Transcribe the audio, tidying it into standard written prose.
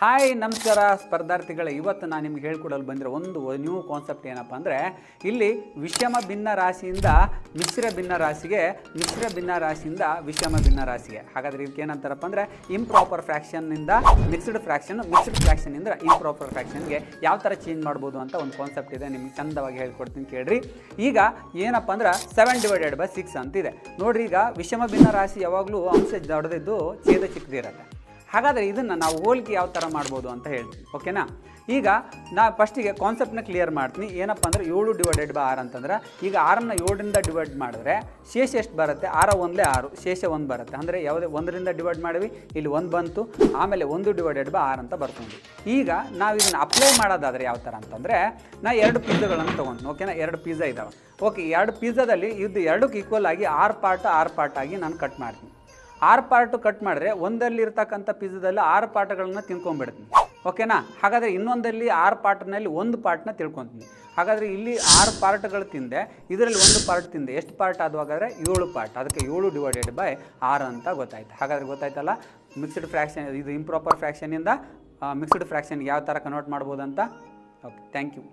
Hi ನಮಸ್ಕಾರ ಸ್ಪರ್ಧಾರ್ಥಿಗಳೇ, ಇವತ್ತು ನಾನು ನಿಮ್ಗೆ ಹೇಳ್ಕೊಡಲು ಬಂದಿರೋ ಒಂದು ನ್ಯೂ ಕಾನ್ಸೆಪ್ಟ್ ಏನಪ್ಪ ಅಂದರೆ, ಇಲ್ಲಿ ವಿಷಮ ಭಿನ್ನ ರಾಶಿಯಿಂದ ಮಿಶ್ರ ಭಿನ್ನ ರಾಶಿಗೆ, ಮಿಶ್ರ ಭಿನ್ನ ರಾಶಿಯಿಂದ ವಿಷಮ ಭಿನ್ನ ರಾಶಿಗೆ. ಹಾಗಾದರೆ ಇದಕ್ಕೆ ಏನಂತಾರಪ್ಪ ಅಂದರೆ, ಇಂಪ್ರಾಪರ್ ಫ್ರ್ಯಾಕ್ಷನ್ನಿಂದ ಮಿಕ್ಸ್ಡ್ ಫ್ರ್ಯಾಕ್ಷನ್, ಮಿಕ್ಸ್ಡ್ ಫ್ರ್ಯಾಕ್ಷನಿಂದ ಇಂಪ್ರಾಪರ್ ಫ್ರ್ಯಾಕ್ಷನ್ಗೆ ಯಾವ ಥರ ಚೇಂಜ್ ಮಾಡ್ಬೋದು ಅಂತ ಒಂದು ಕಾನ್ಸೆಪ್ಟ್ ಇದೆ. ನಿಮ್ಗೆ ಚಂದವಾಗಿ ಹೇಳ್ಕೊಡ್ತೀನಿ ಕೇಳ್ರಿ. ಈಗ ಏನಪ್ಪ ಅಂದ್ರೆ 7/6 ಅಂತಿದೆ ನೋಡ್ರಿ. ಈಗ ವಿಷಮ ಭಿನ್ನ ರಾಶಿ ಯಾವಾಗಲೂ ಅಂಶ ದೊಡ್ಡದಿದ್ದು ಛೇದ ಚಿಕ್ಕದಿರುತ್ತೆ. ಹಾಗಾದರೆ ಇದನ್ನು ನಾವು ಹೋಲಿಕೆ ಯಾವ ಥರ ಮಾಡ್ಬೋದು ಅಂತ ಹೇಳ್ತೀನಿ, ಓಕೆನಾ. ಈಗ ನಾ ಫಸ್ಟಿಗೆ ಕಾನ್ಸೆಪ್ಟನ್ನ ಕ್ಲಿಯರ್ ಮಾಡ್ತೀನಿ. ಏನಪ್ಪ ಅಂದರೆ 7/6 ಅಂತಂದ್ರೆ, ಈಗ 6ನ್ನ 7ರಿಂದ ಡಿವೈಡ್ ಮಾಡಿದ್ರೆ ಶೇಷ ಎಷ್ಟು ಬರುತ್ತೆ? 6 1 6, ಶೇಷ 1 ಬರುತ್ತೆ. ಅಂದರೆ ಯಾವುದೇ 1ರಿಂದ ಡಿವೈಡ್ ಮಾಡಿವಿ, ಇಲ್ಲಿ 1 ಬಂತು, ಆಮೇಲೆ 1/6 ಅಂತ ಬರ್ಕೊಂಡು. ಈಗ ನಾವು ಇದನ್ನು ಅಪ್ಲೈ ಮಾಡೋದಾದರೆ ಯಾವ ಥರ ಅಂತಂದರೆ, ನಾ 2 ಪಿಜ್ಜಾಗಳನ್ನು ತೊಗೊಂಡು, ಓಕೆನಾ. 2 ಪಿಜ್ಜಾ ಇದ್ದಾವೆ, ಓಕೆ. 2 ಪಿಜ್ಜಾದಲ್ಲಿ ಇದು 2ಕ್ಕೆ ಈಕ್ವಲ್ ಆಗಿ 6 ಪಾರ್ಟ್ ಆಗಿ ನಾನು ಕಟ್ ಮಾಡ್ತೀನಿ. 6 ಪಾರ್ಟು ಕಟ್ ಮಾಡಿದ್ರೆ ಒಂದಲ್ಲಿರ್ತಕ್ಕಂಥ ಪಿಜ್ಜಾದಲ್ಲಿ 6 ಪಾರ್ಟ್ಗಳನ್ನು ತಿನ್ಕೊಂಡ್ಬಿಡ್ತೀನಿ, ಓಕೆನಾ. ಹಾಗಾದರೆ ಇನ್ನೊಂದಲ್ಲಿ 6 ಪಾರ್ಟ್ನಲ್ಲಿ 1 ಪಾರ್ಟ್ನ ತಿಳ್ಕೊತೀನಿ. ಹಾಗಾದರೆ ಇಲ್ಲಿ 6 ಪಾರ್ಟ್ಗಳು ತಿಂದೆ, ಇದರಲ್ಲಿ 1 ಪಾರ್ಟ್ ತಿಂದೆ. ಎಷ್ಟು ಪಾರ್ಟ್ ಅದು? ಹಾಗಾದರೆ 7 ಪಾರ್ಟ್. ಅದಕ್ಕೆ 7/6 ಅಂತ ಗೊತ್ತಾಯ್ತು. ಹಾಗಾದರೆ ಗೊತ್ತಾಯ್ತಲ್ಲ ಮಿಕ್ಸ್ಡ್ ಫ್ರ್ಯಾಕ್ಷನ್, ಇದು ಇಂಪ್ರಾಪರ್ ಫ್ರ್ಯಾಕ್ಷನಿಂದ ಮಿಕ್ಸ್ಡ್ ಫ್ರ್ಯಾಕ್ಷನ್ಗೆ ಯಾವ ಥರ ಕನ್ವರ್ಟ್ ಮಾಡ್ಬೋದು ಅಂತ. Okay, thank you.